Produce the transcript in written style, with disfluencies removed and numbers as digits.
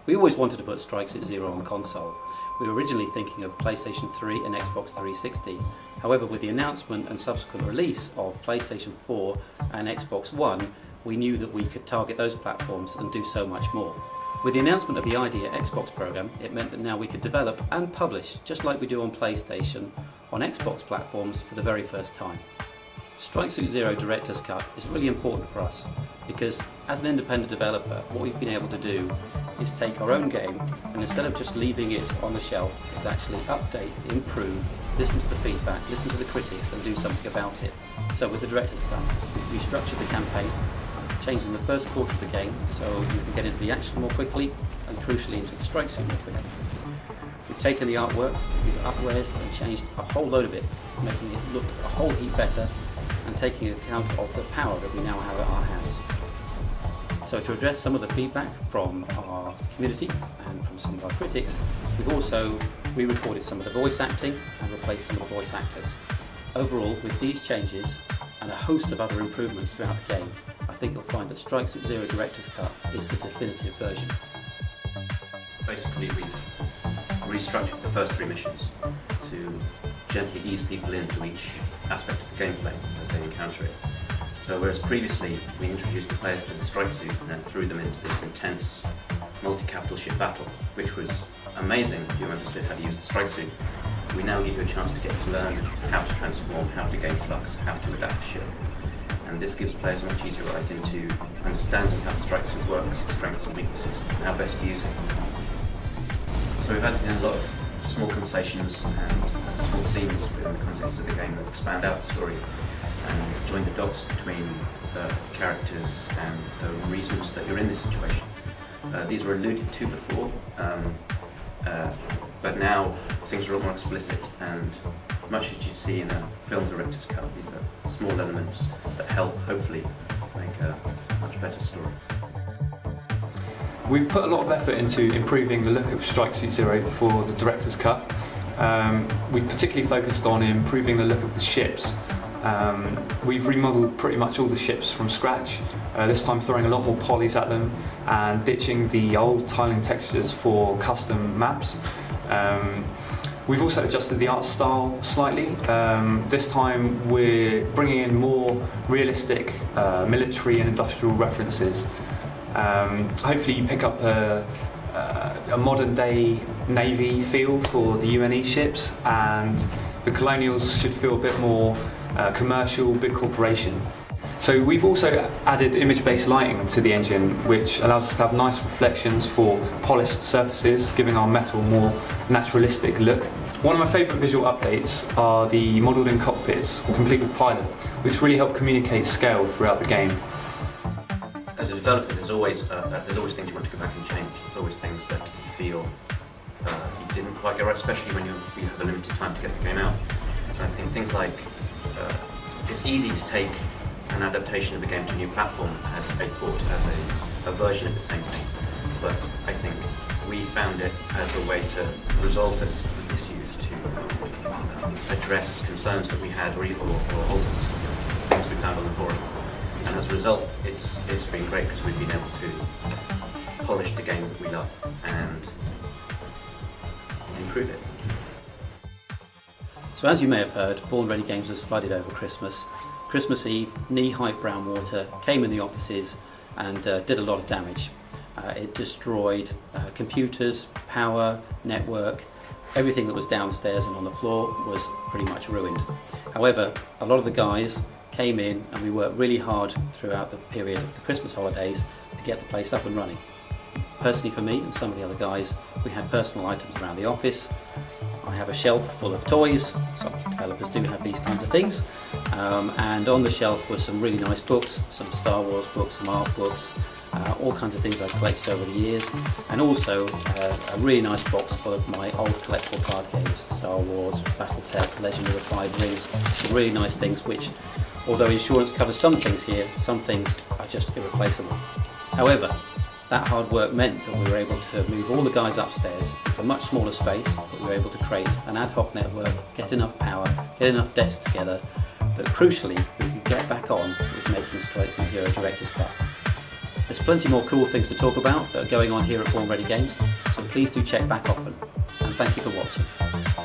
We always wanted to put Strike Suit Zero on console. We were originally thinking of PlayStation 3 and Xbox 360. However, with the announcement and subsequent release of PlayStation 4 and Xbox One, we knew that we could target those platforms and do so much more. With the announcement of the IDEA Xbox program, it meant that now we could develop and publish, just like we do on PlayStation, on Xbox platforms for the very first time. Strike Suit Zero Director's Cut is really important for us because as an independent developer, what we've been able to do is take our own game and instead of just leaving it on the shelf, is actually update, improve, listen to the feedback, listen to the critics and do something about it. So with the Director's Cut, we've restructured the campaign, changing the first quarter of the game so you can get into the action more quickly and crucially into the strike suit more quickly. We've taken the artwork, we've up-resed and changed a whole load of it, making it look a whole heap better and taking account of the power that we now have at our hands. So to address some of the feedback from our community and from some of our critics, we've also re-recorded some of the voice acting and replaced some of the voice actors. Overall, with these changes and a host of other improvements throughout the game, I think you'll find that Strike Suit Zero Director's Cut is the definitive version. Basically, we've restructured the first 3 missions to gently ease people into each aspect of the gameplay as they encounter it. So whereas previously we introduced the players to the strike suit and then threw them into this intense multi-capital ship battle, which was amazing if you understood how to use the strike suit, we now give you a chance to get to learn how to transform, how to gain flux, how to adapt the ship. And this gives players a much easier ride into understanding how the strike suit works, its strengths and weaknesses, and how best to use it. So we've added in a lot of small conversations and small scenes within the context of the game that expand out the story and join the dots between the characters and the reasons that you're in this situation. These were alluded to before, but now things are a lot more explicit and much as you'd see in a film director's cut, these are small elements that help hopefully make a much better story. We've put a lot of effort into improving the look of Strike Suit Zero for the director's cut. We've particularly focused on improving the look of the ships. We've remodeled pretty much all the ships from scratch, this time throwing a lot more polys at them and ditching the old tiling textures for custom maps. We've also adjusted the art style slightly. This time we're bringing in more realistic military and industrial references. Hopefully you pick up a modern day Navy feel for the UNE ships, and the Colonials should feel a bit more commercial, big corporation. So we've also added image-based lighting to the engine, which allows us to have nice reflections for polished surfaces, giving our metal a more naturalistic look. One of my favourite visual updates are the modelled-in cockpits, complete with Pilot, which really help communicate scale throughout the game. As a developer, there's always things you want to go back and change. There's always things that you feel you didn't quite get right, especially when you have a limited time to get the game out. And I think things like it's easy to take an adaptation of a game to a new platform as a port, as a version of the same thing. But I think we found it as a way to resolve those issues, to address concerns that we had or alter things we found on the forums. And as a result, it's been great because we've been able to polish the game that we love and improve it. So as you may have heard, Born Ready Games was flooded over Christmas. Christmas Eve, knee-high brown water came in the offices and did a lot of damage. It destroyed computers, power, network, everything that was downstairs and on the floor was pretty much ruined. However, a lot of the guys came in and we worked really hard throughout the period of the Christmas holidays to get the place up and running. Personally for me and some of the other guys, we had personal items around the office. I have a shelf full of toys, some developers do have these kinds of things, and on the shelf were some really nice books, some Star Wars books, some art books, all kinds of things I've collected over the years, and also a really nice box full of my old collectible card games, Star Wars, Battletech, Legend of the Five Rings, some really nice things which, although insurance covers some things here, some things are just irreplaceable. However, that hard work meant that we were able to move all the guys upstairs. It's a much smaller space, but we were able to create an ad hoc network, get enough power, get enough desks together, that crucially we could get back on with making Strike Suit Zero Director's Cut. There's plenty more cool things to talk about that are going on here at Born Ready Games, so please do check back often. And thank you for watching.